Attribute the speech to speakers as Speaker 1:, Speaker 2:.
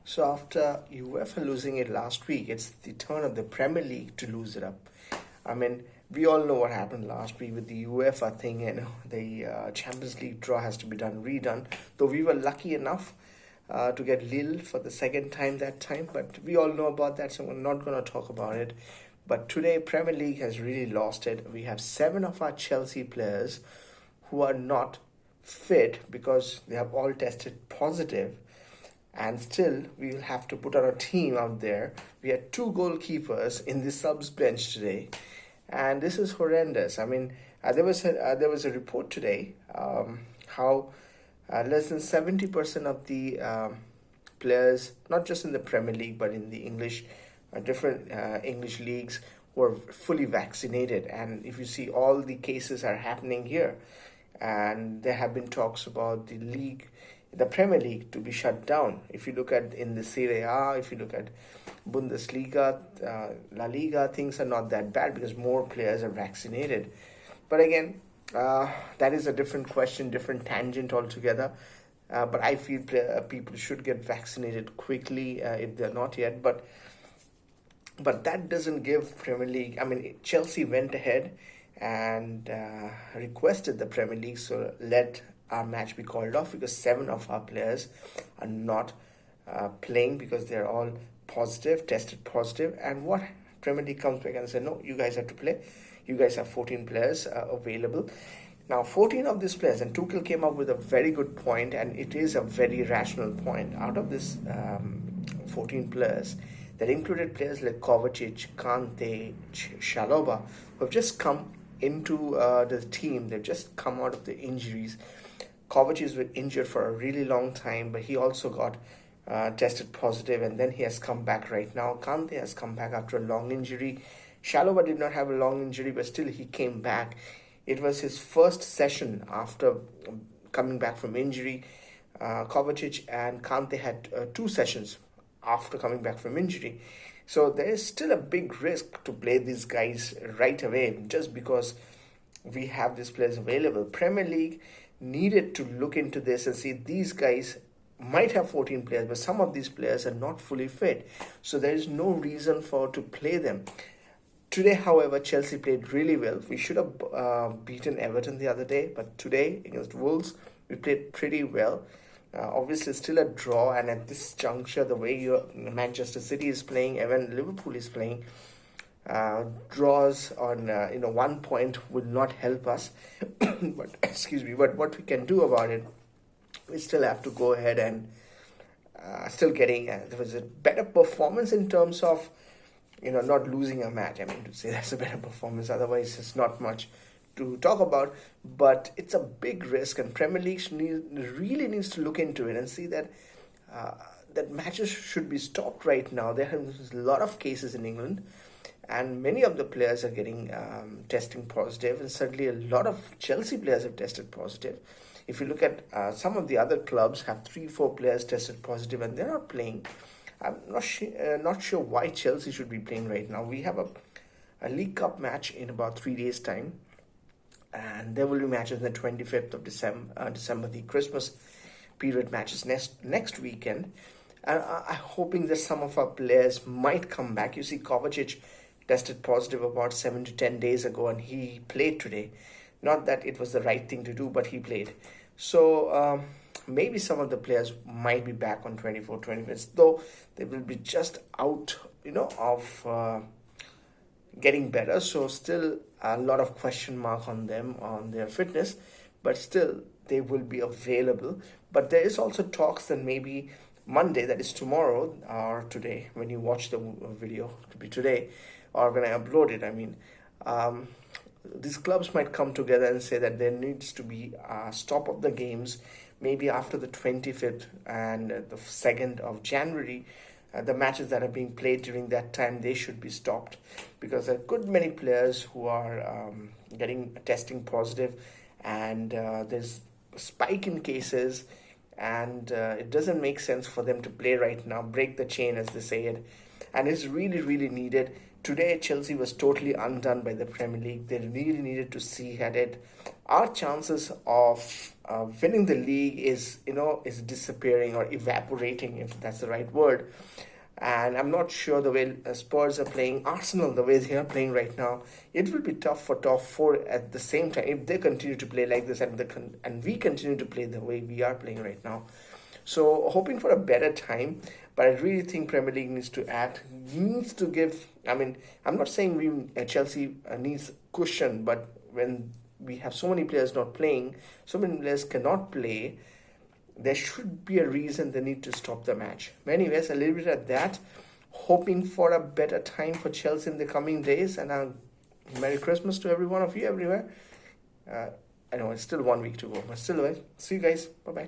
Speaker 1: So after UEFA losing it last week, it's the turn of the Premier League to lose it up. I mean, we all know what happened last week with the UEFA thing, and the Champions League draw has to be redone. Though we were lucky enough to get Lille for the second time that time, but we all know about that, so we're not going to talk about it. But today, Premier League has really lost it. We have seven of our Chelsea players who are not fit because they have all tested positive, and still we will have to put on a team out there. We had two goalkeepers in the subs bench today, and this is horrendous. I mean, there was a report today how less than 70% of the players, not just in the Premier League but in the English, different English leagues, were fully vaccinated. And if you see, all the cases are happening here, and there have been talks about the Premier League to be shut down. If you look at in the Serie A, if you look at Bundesliga, La Liga, things are not that bad because more players are vaccinated. But again, that is a different question, different tangent altogether. But I feel people should get vaccinated quickly if they're not yet. But that doesn't give Premier League. I mean, Chelsea went ahead and requested the Premier League, so let our match be called off because seven of our players are not playing because they're all positive, tested positive. And what Premier League comes back and say, no, you guys have to play. You guys have 14 players available. Now, 14 of these players, and Tuchel came up with a very good point, and it is a very rational point. Out of this 14 players, that included players like Kovacic, Kante, Chalobah, who have just come into the team. They've just come out of the injuries. Kovacic was injured for a really long time, but he also got tested positive, and then he has come back right now. Kante has come back after a long injury. Chalobah did not have a long injury, but still he came back. It was his first session after coming back from injury. Kovacic and Kante had two sessions after coming back from injury. So there is still a big risk to play these guys right away just because we have these players available. Premier League needed to look into this and see these guys might have 14 players, but some of these players are not fully fit. So there is no reason for to play them. Today, however, Chelsea played really well. We should have beaten Everton the other day, but today against Wolves, we played pretty well. Obviously, still a draw, and at this juncture, the way Manchester City is playing, even Liverpool is playing, draws on 1 point will not help us. But excuse me, but what we can do about it, we still have to go ahead and still getting there was a better performance in terms of not losing a match. I mean, to say that's a better performance, otherwise it's not much to talk about. But it's a big risk, and Premier League really needs to look into it and see that that matches should be stopped right now. There are a lot of cases in England, and many of the players are getting testing positive, and certainly a lot of Chelsea players have tested positive. If you look at some of the other clubs, have 3-4 players tested positive, and they're not playing. I'm not sure why Chelsea should be playing right now. We have a League Cup match in about 3 days' time, and there will be matches on the 25th of December, the Christmas period matches next weekend. And I'm hoping that some of our players might come back. You see, Kovacic tested positive about 7 to 10 days ago, and he played today. Not that it was the right thing to do, but he played. So maybe some of the players might be back on 24-25, though they will be just out, of getting better. So still a lot of question mark on them, on their fitness, but still they will be available. But there is also talks that maybe Monday, that is tomorrow or today, when you watch the video, to be today, or when I upload it, I mean, these clubs might come together and say that there needs to be a stop of the games maybe after the 25th and the 2nd of January. The matches that are being played during that time, they should be stopped because there are good many players who are getting testing positive, and there's a spike in cases, and it doesn't make sense for them to play right now, break the chain as they say it, and it's really, really needed. Today, Chelsea was totally undone by the Premier League. They really needed to see at it our chances of winning the league is disappearing or evaporating, if that's the right word. And I'm not sure the way Spurs are playing, Arsenal the way they are playing right now, it will be tough for top four at the same time if they continue to play like this, and we continue to play the way we are playing right now. So hoping for a better time, but I really think Premier League needs to act, needs to give. I mean, I'm not saying Chelsea needs cushion, but when we have so many players not playing, so many players cannot play, there should be a reason they need to stop the match. But anyways, I'll leave it at that. Hoping for a better time for Chelsea in the coming days, and Merry Christmas to every one of you everywhere. I know it's still 1 week to go, but still, well, see you guys. Bye bye.